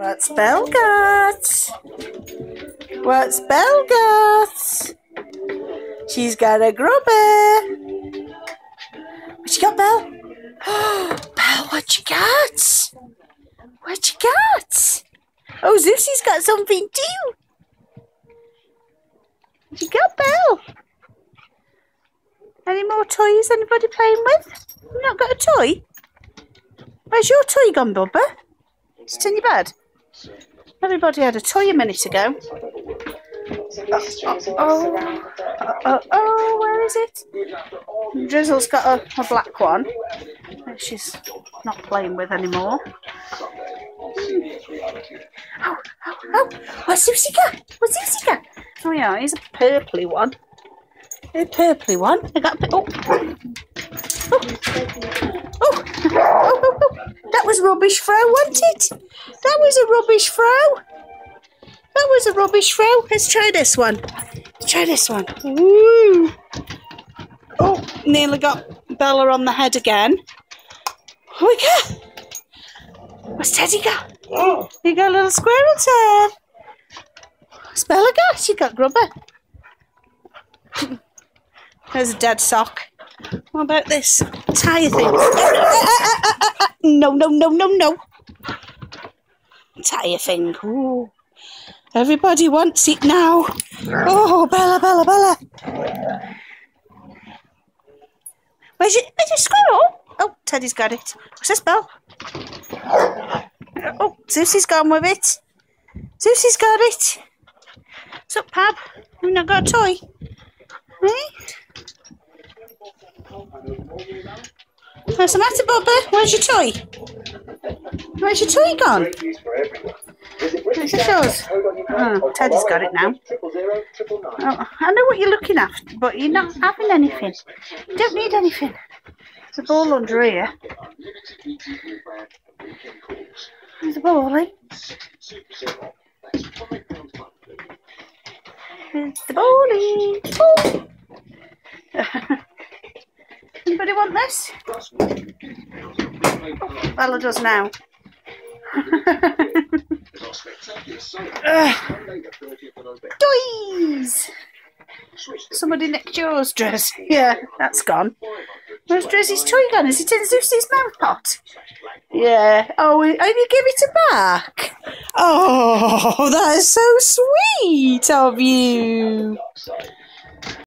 What's Belle got? What's Belle got? She's got a grubber. What you got, Belle? Belle, what you got? What you got? Oh, Zoosie's got something too. What you got, Belle? Any more toys anybody playing with? You not got a toy? Where's your toy gone, Bubba? It's in your bed. Everybody had a toy a minute ago. Oh, where is it? Drizzle's got a black one that she's not playing with anymore. Oh, what's Susie got? What's Susie got? Oh yeah, he's a purpley one. A purpley one. I got that was rubbish throw, wasn't it? That was a rubbish throw. That was a rubbish throw. Let's try this one. Let's try this one. Woo! Oh, nearly got Bella on the head again. What we got? What's Teddy got? Oh. You got a little squirrel tail. What's Bella got? She got grubber. There's a dead sock. What about this tyre thing? No. Tyre thing. Ooh. Everybody wants it now. Oh, Bella. Where's your squirrel? Oh, Teddy's got it. What's this, Belle? Oh, Susie's gone with it. Susie's got it. What's up, Pab? We've not got a toy. Eh? What's the matter, Bubba? Where's your toy? Where's your toy gone? Where's yours? Oh, Teddy's got it now. Oh, I know what you're looking at, but you're not having anything. You don't need anything. There's a ball under here. There's a ball, eh? There's the bowling. Anybody want this? Oh, Bella does now. Toys! Somebody nicked yours, Drez. Yeah, that's gone. Where's Drezzy's toy gone? Is it in Zeus's mouth pot? Yeah. Oh, have you give it back? Oh, that is so sweet of you.